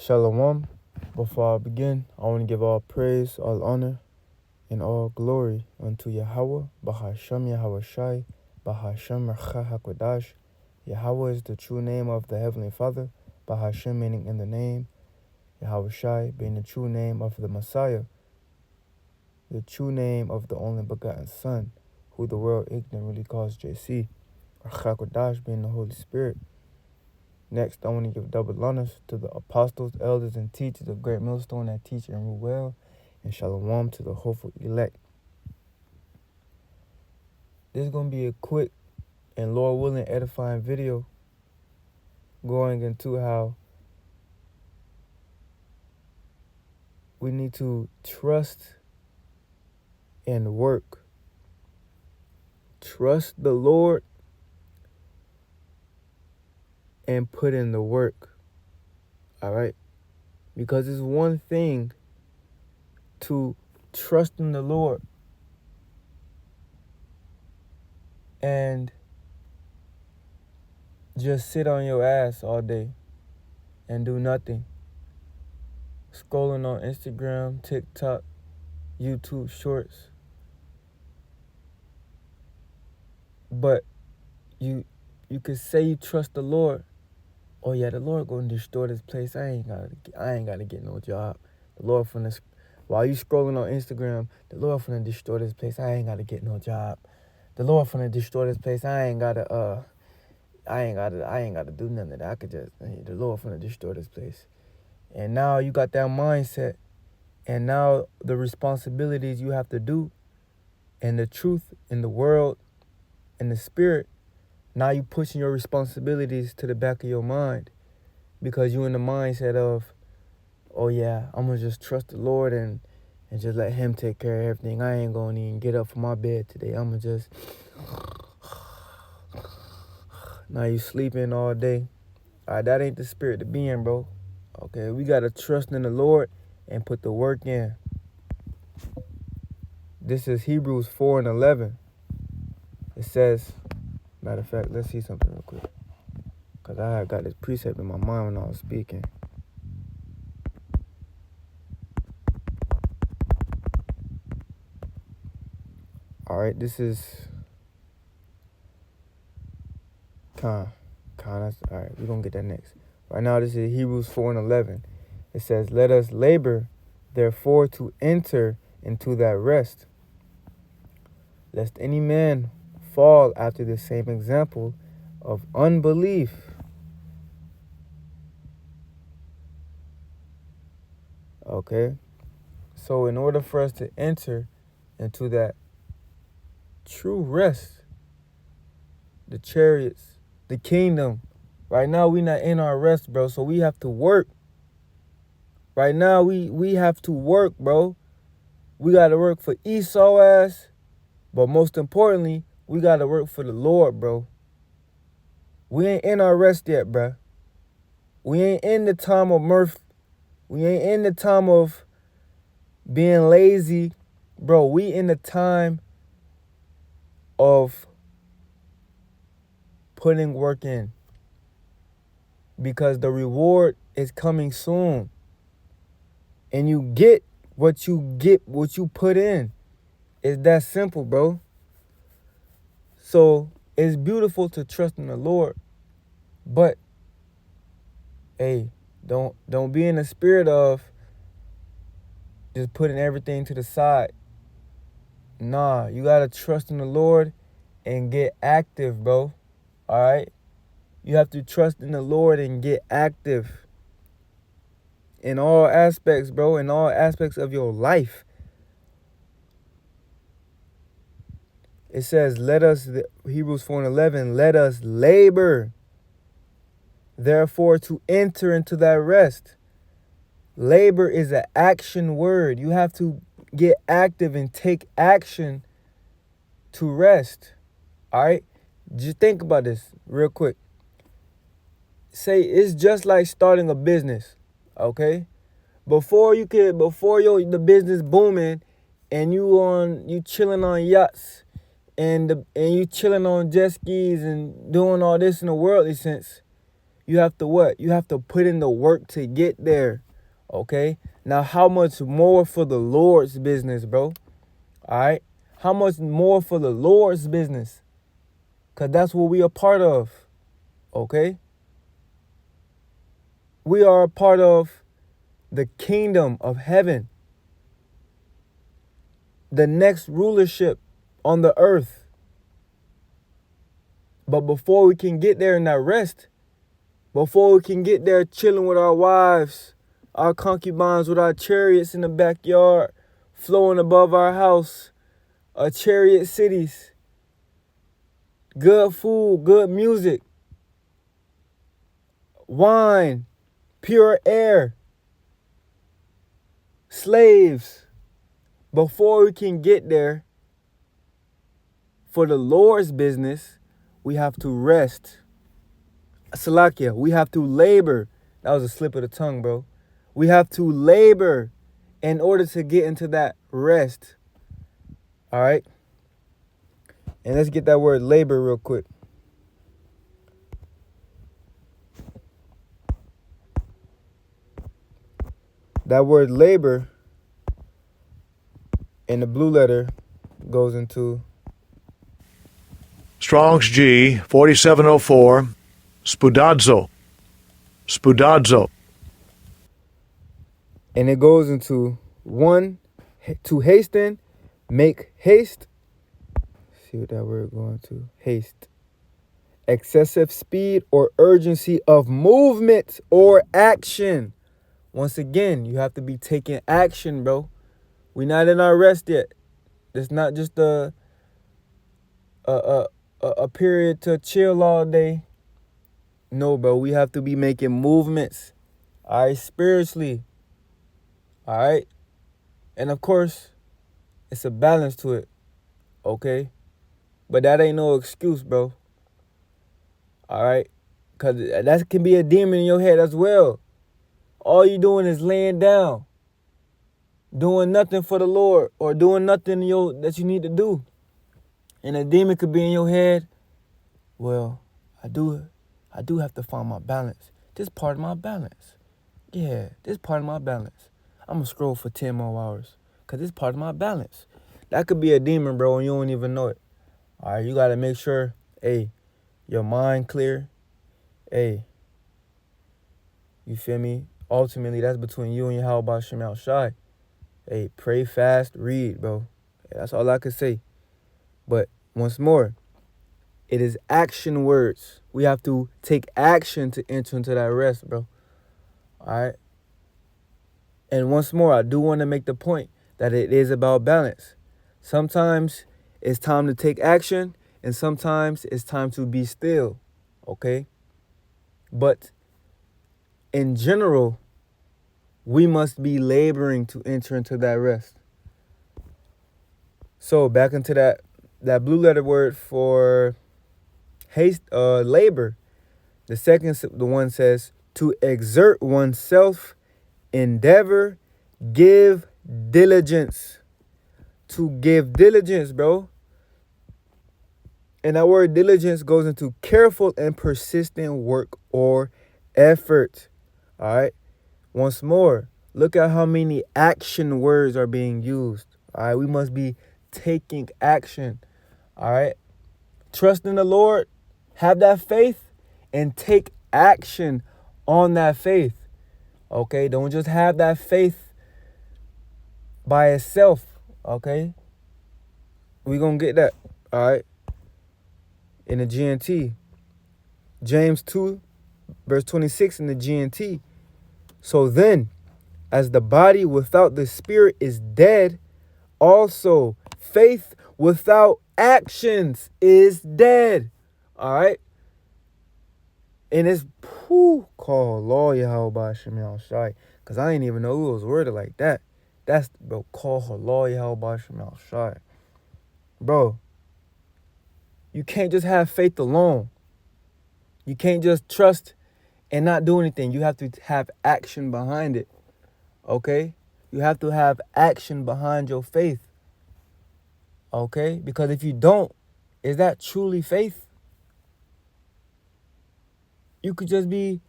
Shalom. Before I begin, I want to give all praise, all honor, and all glory unto Yahweh, Bahashem Yahweh Shai, Bahashem Recha HaKodash. Yahweh is the true name of the Heavenly Father, Bahashem meaning in the name, Yahweh Shai being the true name of the Messiah, the true name of the only begotten Son, who the world ignorantly calls JC, Recha HaKodash being the Holy Spirit. Next, I want to give double honors to the apostles, elders, and teachers of Great Millstone that teach and rule well, and shalom to the hopeful elect. This is going to be a quick and Lord willing edifying video going into how we need to trust and work. Trust the Lord and put in the work. All right? Because it's one thing to trust in the Lord and just sit on your ass all day and do nothing. Scrolling on Instagram, TikTok, YouTube Shorts. But you could say you trust the Lord. Oh yeah, the Lord gonna destroy this place. I ain't gotta get no job. The Lord while you scrolling on Instagram, the Lord finna destroy this place. I ain't gotta get no job. The Lord finna destroy this place. I ain't gotta do nothing of that. I could just the Lord finna destroy this place. And now you got that mindset, and now the responsibilities you have to do, and the truth in the world, and the spirit. Now you pushing your responsibilities to the back of your mind because you in the mindset of, oh yeah, I'm going to just trust the Lord and just let him take care of everything. I ain't going to even get up from my bed today. I'm going to just... Now you sleeping all day. All right, that ain't the spirit to be in, bro. Okay, we got to trust in the Lord and put the work in. This is Hebrews 4:11. It says... Matter of fact, let's see something real quick. Because I had got this precept in my mind when I was speaking. Alright, this is... Alright, we're going to get that next. Right now, this is Hebrews 4:11. It says, let us labor, therefore, to enter into that rest, lest any man fall after the same example of unbelief. Okay, so in order for us to enter into that true rest, the chariots, the kingdom, right now we not in our rest, bro, so we have to work. Right now we have to work, bro. We got to work for Esau ass, but most importantly, we got to work for the Lord, bro. We ain't in our rest yet, bro. We ain't in the time of mirth. We ain't in the time of being lazy. Bro, we in the time of putting work in. Because the reward is coming soon. And you get what you put in. It's that simple, bro. So it's beautiful to trust in the Lord. But hey, don't be in the spirit of just putting everything to the side. Nah, you gotta trust in the Lord and get active, bro. All right? You have to trust in the Lord and get active in all aspects, bro, in all aspects of your life. It says, Hebrews 4:11, let us labor, therefore, to enter into that rest. Labor is an action word. You have to get active and take action to rest. All right? Just think about this real quick. Say it's just like starting a business, okay? Before the business booming and you chilling on yachts and you chilling on jet skis and doing all this in a worldly sense, You have to what? You have to put in the work to get there. Okay? Now, how much more for the Lord's business, bro? All right? How much more for the Lord's business? Because that's what we are part of. Okay? We are a part of the kingdom of heaven. The next rulership on the earth. But before we can get there in that rest, before we can get there chilling with our wives, our concubines with our chariots in the backyard, flowing above our house, our chariot cities, good food, good music, wine, pure air, slaves. Before we can get there for the Lord's business, we have to rest. Salakia, we have to labor. That was a slip of the tongue, bro. We have to labor in order to get into that rest. All right? And let's get that word labor real quick. That word labor in the blue letter goes into Strong's G 4704, spudazo. Spudazo. And it goes into 1, to hasten, make haste. See what that word going to. Haste. Excessive speed or urgency of movement or action. Once again, you have to be taking action, bro. We're not in our rest yet. It's not just a period to chill all day. No, bro. We have to be making movements. All right, spiritually. All right. And of course, it's a balance to it. Okay. But that ain't no excuse, bro. All right. Because that can be a demon in your head as well. All you doing is laying down, doing nothing for the Lord, or doing nothing that you need to do. And a demon could be in your head. Well, I do have to find my balance. This part of my balance. Yeah, this part of my balance. I'm going to scroll for 10 more hours because this part of my balance. That could be a demon, bro, and you don't even know it. All right, you got to make sure, hey, your mind clear. Hey, you feel me? Ultimately, that's between you and your Yahweh Shem Al Shai. Hey, pray, fast, read, bro. That's all I can say. But once more, it is action words. We have to take action to enter into that rest, bro. All right? And once more, I do want to make the point that it is about balance. Sometimes it's time to take action, and sometimes it's time to be still, okay? But in general, we must be laboring to enter into that rest. So back into that blue letter word for haste, labor. The one says to exert oneself, endeavor, give diligence. To give diligence, bro. And that word diligence goes into careful and persistent work or effort. All right. Once more, look at how many action words are being used. All right. We must be taking action. All right. Trust in the Lord. Have that faith and take action on that faith. Okay. Don't just have that faith by itself. Okay. We're going to get that. All right. In the GNT. James 2, verse 26 in the GNT. So then, as the body without the spirit is dead, also faith without actions is dead. All right? And it's called law Yahweh Shem Al Shai. Because I didn't even know it was worded like that. That's, bro, called law Yahweh Shem Al Shai. Bro, you can't just have faith alone. You can't just trust and not do anything. You have to have action behind it. Okay? You have to have action behind your faith. Okay? Because if you don't, is that truly faith? You could just be,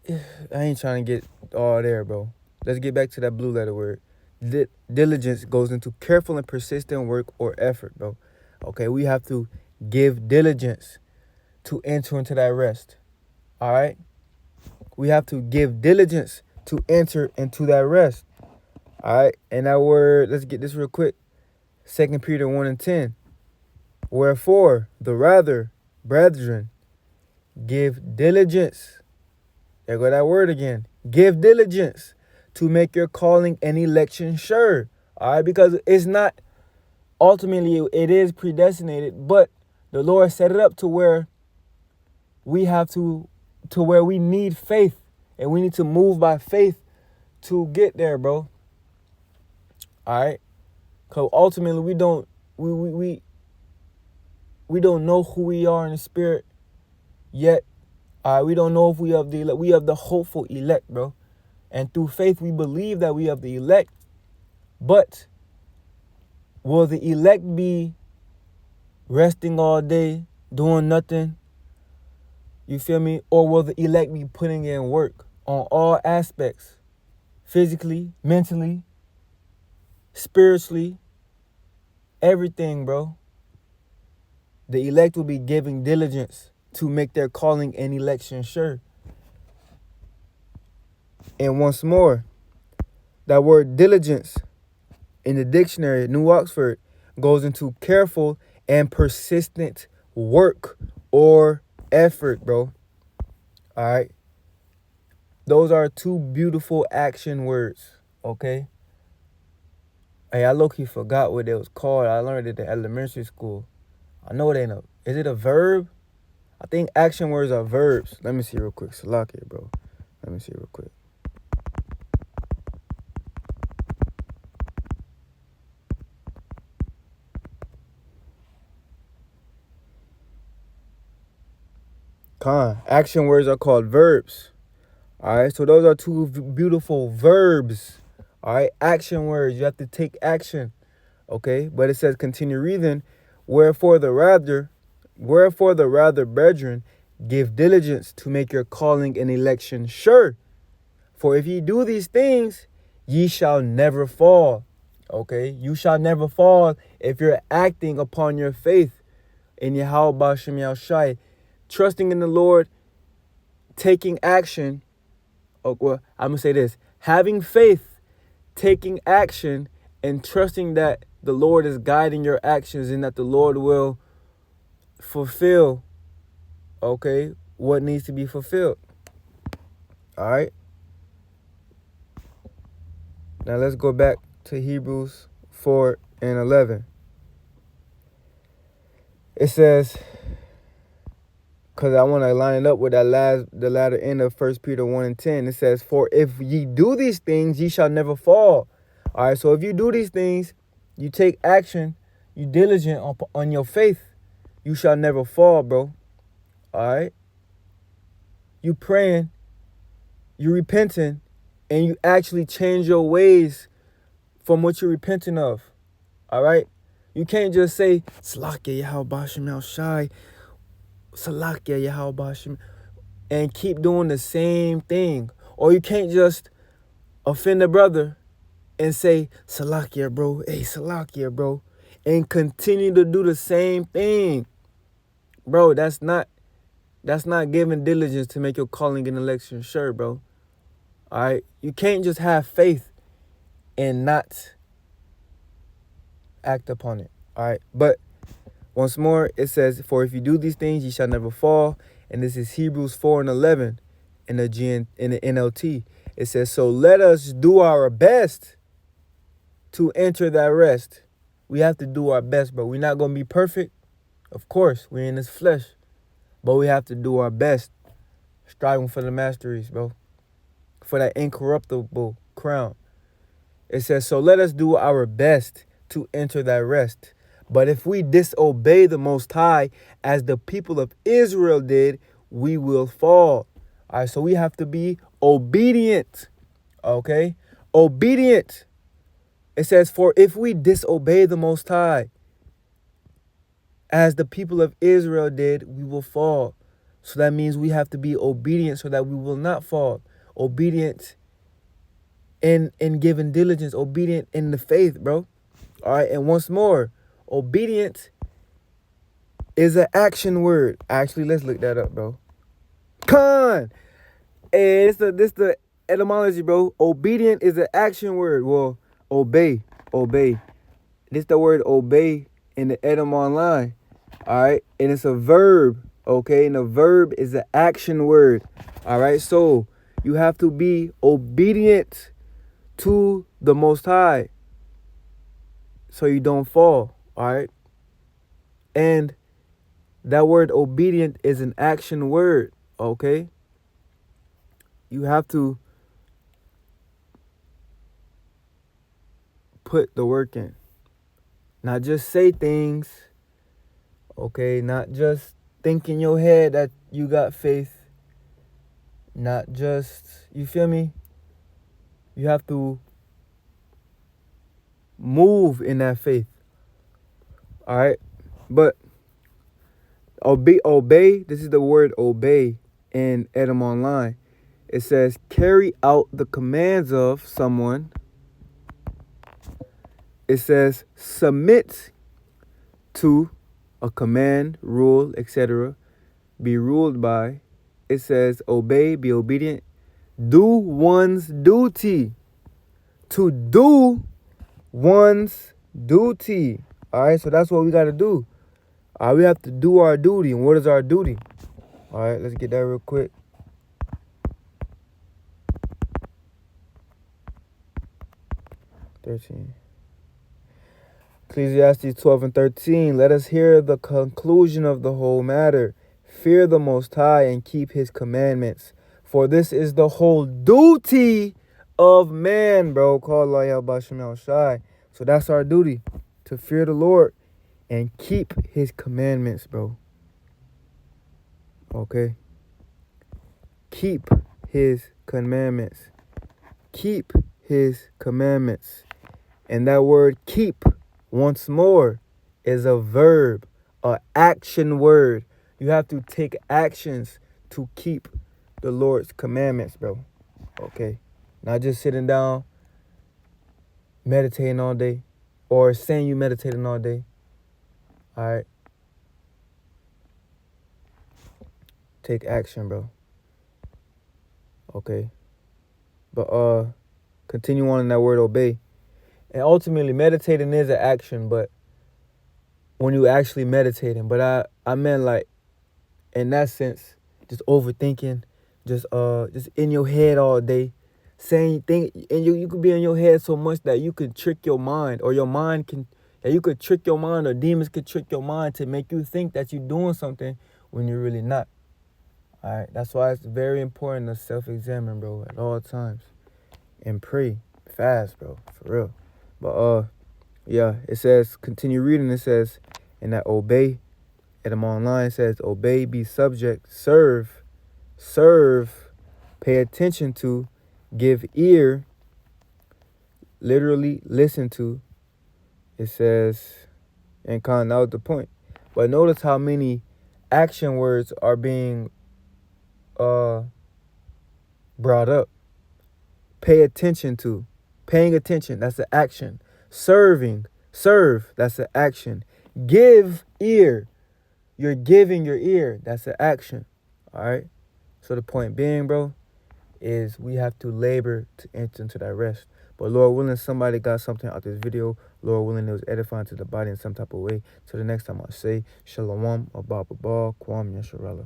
I ain't trying to get all there, bro. Let's get back to that blue letter word. Diligence goes into careful and persistent work or effort, bro. Okay, we have to give diligence to enter into that rest. All right? We have to give diligence to enter into that rest. All right? And that word, let's get this real quick. 2 Peter 1 and 10. Wherefore, the rather, brethren, give diligence. There go that word again. Give diligence to make your calling and election sure. All right? Because it's not, ultimately, it is predestinated, but the Lord set it up to where we have to where we need faith, and we need to move by faith to get there, bro. All right? Because ultimately, we don't know who we are in the spirit yet. We don't know if we have the elect. We have the hopeful elect, bro. And through faith, we believe that we have the elect. But will the elect be resting all day, doing nothing? You feel me? Or will the elect be putting in work on all aspects? Physically, mentally, spiritually, everything, bro. The elect will be giving diligence to make their calling and election sure. And once more, that word diligence in the dictionary, New Oxford, goes into careful and persistent work or effort, bro. All right. Those are two beautiful action words, okay? Hey, I low-key forgot what it was called. I learned it in elementary school. I know it ain't a... Is it a verb? I think action words are verbs. Let me see real quick. Salakia, bro. Let me see real quick. Action words are called verbs. All right, so those are two beautiful verbs. All right, action words. You have to take action. Okay, but it says continue reading. Wherefore the rather, brethren, give diligence to make your calling and election sure. For if ye do these things, ye shall never fall. Okay, you shall never fall if you're acting upon your faith in Yahweh B'Shem Yahushai, trusting in the Lord, taking action. Oh, well, I'm gonna say this: having faith, taking action, and trusting that the Lord is guiding your actions and that the Lord will fulfill, okay, what needs to be fulfilled. All right. Now let's go back to Hebrews 4 and 11. It says, because I want to line it up with the latter end of 1 Peter 1 and 10. It says, for if ye do these things, ye shall never fall. All right, so if you do these things, you take action, you diligent on your faith, you shall never fall, bro. All right? You praying, you repenting, and you actually change your ways from what you're repenting of. All right? You can't just say, Salakia Yahweh B'Shem Yahushai, Salakia Yahweh B'Shem, and keep doing the same thing. Or you can't just offend a brother and say, Salakia, bro. Hey, Salakia, bro. And continue to do the same thing. Bro, that's not giving diligence to make your calling and election sure, bro. All right? You can't just have faith and not act upon it. All right? But once more, it says, for if you do these things, ye shall never fall. And this is Hebrews 4 and 11 in the NLT. It says, so let us do our best to enter that rest. We have to do our best, bro. We're not going to be perfect. Of course, we're in this flesh. But we have to do our best, striving for the masteries, bro. For that incorruptible crown. It says, so let us do our best to enter that rest. But if we disobey the Most High, as the people of Israel did, we will fall. All right, so we have to be obedient. Okay? Obedient. It says, for if we disobey the Most High, as the people of Israel did, we will fall. So that means we have to be obedient so that we will not fall. Obedient in giving diligence. Obedient in the faith, bro. All right. And once more, obedient is an action word. Actually, let's look that up, bro. Con. Hey, this the etymology, bro. Obedient is an action word. Well, obey. This the word obey in the etym online. All right. And it's a verb. Okay. And a verb is an action word. All right. So you have to be obedient to the Most High so you don't fall. All right. And that word obedient is an action word. Okay. You have to put the work in. Not just say things. Okay. Not just think in your head that you got faith. Not just, you feel me? You have to move in that faith. All right. But obey. This is the word obey in Edom Online. It says carry out the commands of someone. It says submit to a command, rule, etc. Be ruled by. It says obey, be obedient. Do one's duty. To do one's duty. All right, so that's what we got to do. All right, we have to do our duty. And what is our duty? All right, let's get that real quick. Ecclesiastes 12 and 13. Let us hear the conclusion of the whole matter. Fear the Most High and keep his commandments. For this is the whole duty of man, bro. Call Allah Bashem Shai. So that's our duty. To fear the Lord and keep his commandments, bro. Okay. Keep his commandments. Keep his commandments. And that word keep, once more, is a verb, an action word. You have to take actions to keep the Lord's commandments, bro. Okay. Not just sitting down, meditating all day, or saying you meditating all day. All right. Take action, bro. Okay. But continue on in that word obey. And ultimately, meditating is an action, but when you actually meditating. But I meant like, in that sense, just overthinking, just in your head all day, saying things, and you could be in your head so much that you could trick your mind, or your mind can, and you could trick your mind, or demons could trick your mind to make you think that you're doing something when you're really not. All right, that's why it's very important to self-examine, bro, at all times, and pray fast, bro, for real. But yeah, it says, continue reading. It says, and that obey, at them online, it says obey, be subject, serve, pay attention to, give ear, literally listen to. It says, and kind of out the point. But notice how many action words are being brought up. Pay attention to. Paying attention, that's the action. Serve, that's the action. Give ear. You're giving your ear. That's the action. All right? So the point being, bro, is we have to labor to enter into that rest. But Lord willing, somebody got something out of this video. Lord willing, it was edifying to the body in some type of way. So the next time I say, Shalom, Abba, Kwam, Yasharallah.